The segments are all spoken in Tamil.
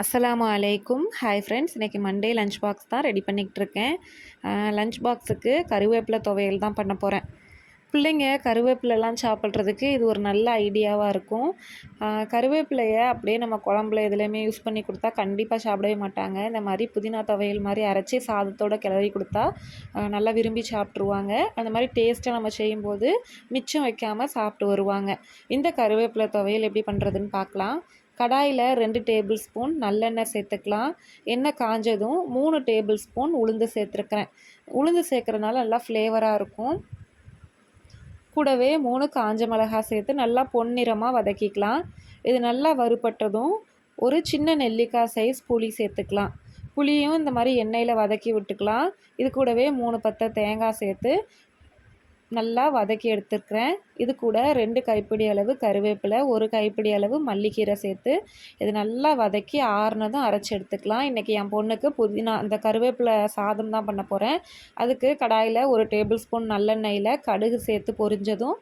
அஸ்ஸலாமு அலைக்கும். ஹாய் ஃப்ரெண்ட்ஸ், இன்றைக்கி மண்டே லஞ்ச் பாக்ஸ் தான் ரெடி பண்ணிக்கிட்டுருக்கேன். லஞ்ச் பாக்ஸுக்கு கருவேப்பிலை துவையல் தான் பண்ண போகிறேன். பிள்ளைங்க கருவேப்பிலெலாம் சாப்பிட்றதுக்கு இது ஒரு நல்ல ஐடியாவாக இருக்கும். கருவேப்பிலையை அப்படியே நம்ம குழம்புல எதுலேயுமே யூஸ் பண்ணி கொடுத்தா கண்டிப்பாக சாப்பிடவே மாட்டாங்க. இந்த மாதிரி புதினா துவையல் மாதிரி அரைச்சி சாதத்தோடு கிளறி கொடுத்தா நல்லா விரும்பி சாப்பிட்ருவாங்க. அந்த மாதிரி டேஸ்ட்டாக நம்ம செய்யும்போது மிச்சம் வைக்காமல் சாப்பிட்டு வருவாங்க. இந்த கருவேப்பிலை துவையல் எப்படி பண்ணுறதுன்னு பார்க்கலாம். கடாயில் 2 டேபிள் ஸ்பூன் நல்லெண்ணெய் சேர்த்துக்கலாம். எண்ணெய் காஞ்சதும் 3 டேபிள் ஸ்பூன் உளுந்து சேர்த்துருக்குறேன். உளுந்து சேர்க்குறதுனால நல்லா ஃப்ளேவராக இருக்கும். கூடவே 3 காஞ்ச மிளகாய் சேர்த்து நல்லா பொன்னிறமாக வதக்கிக்கலாம். இது நல்லா வறுபட்டதும் ஒரு சின்ன நெல்லிக்காய் சைஸ் புளி சேர்த்துக்கலாம். புளியும் இந்த மாதிரி எண்ணெயில் வதக்கி விட்டுக்கலாம். இது கூடவே 3 பத்தை தேங்காய் சேர்த்து நல்லா வதக்கி எடுத்துக்கிறேன். இது கூட 2 கைப்பிடி அளவு கருவேப்பிலை, 1 கைப்பிடி அளவு மல்லிக்கீரை சேர்த்து இது நல்லா வதக்கி ஆறுனதும் அரைச்சி எடுத்துக்கலாம். இன்றைக்கி என் பொண்ணுக்கு புதினா இந்த கருவேப்பிலை சாதம் தான் பண்ண போகிறேன். அதுக்கு கடாயில் 1 டேபிள் ஸ்பூன் நல்லெண்ணெயில் கடுகு சேர்த்து பொரிஞ்சதும்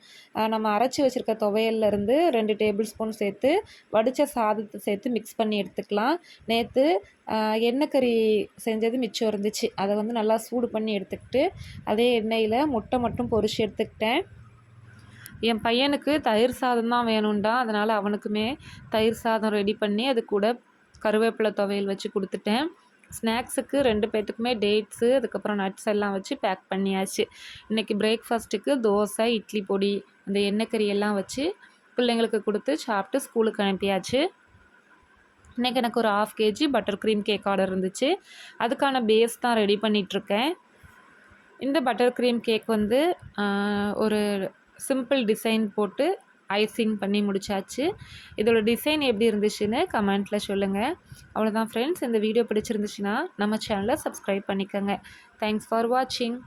நம்ம அரைச்சி வச்சுருக்க துவையல்லேருந்து 2 டேபிள் ஸ்பூன் சேர்த்து வடித்த சாதத்தை சேர்த்து மிக்ஸ் பண்ணி எடுத்துக்கலாம். நேற்று எண்ணெய் கறி செஞ்சது மிச்சம் இருந்துச்சு. அதை நல்லா சூடு பண்ணி எடுத்துக்கிட்டு அதே எண்ணெயில் முட்டை மட்டும் பொரிச்சு எடுத்துக்கிட்டேன். என் பையனுக்கு தயிர் சாதம் தான் வேணும்டா, அதனால் அவனுக்குமே தயிர் சாதம் ரெடி பண்ணி அது கூட கருவேப்பிலை துவையல் வச்சு கொடுத்துட்டேன். ஸ்நாக்ஸுக்கு 2 பேர்த்துக்குமே டேட்ஸு அதுக்கப்புறம் நட்ஸ் எல்லாம் வச்சு பேக் பண்ணியாச்சு. இன்றைக்கி பிரேக்ஃபாஸ்ட்டுக்கு தோசை, இட்லி பொடி, அந்த எண்ணெய் கறி எல்லாம் வச்சு பிள்ளைங்களுக்கு கொடுத்து சாப்பிட்டு ஸ்கூலுக்கு அனுப்பியாச்சு. இன்றைக்கி எனக்கு ஒரு 1/2 kg butter cream cake order இருந்துச்சு. அதுக்கான பேஸ் தான் ரெடி பண்ணிகிட்ருக்கேன். இந்த பட்டர் க்ரீம் கேக் ஒரு சிம்பிள் டிசைன் போட்டு ஐசிங் பண்ணி முடிச்சாச்சு. இதோட டிசைன் எப்படி இருந்துச்சுன்னு கமெண்ட்டில் சொல்லுங்கள். அவ்வளோதான் ஃப்ரெண்ட்ஸ், இந்த வீடியோ பிடிச்சிருந்துச்சுன்னா நம்ம சேனலை சப்ஸ்கிரைப் பண்ணிக்கோங்க. தேங்க்ஸ் ஃபார் வாட்சிங்.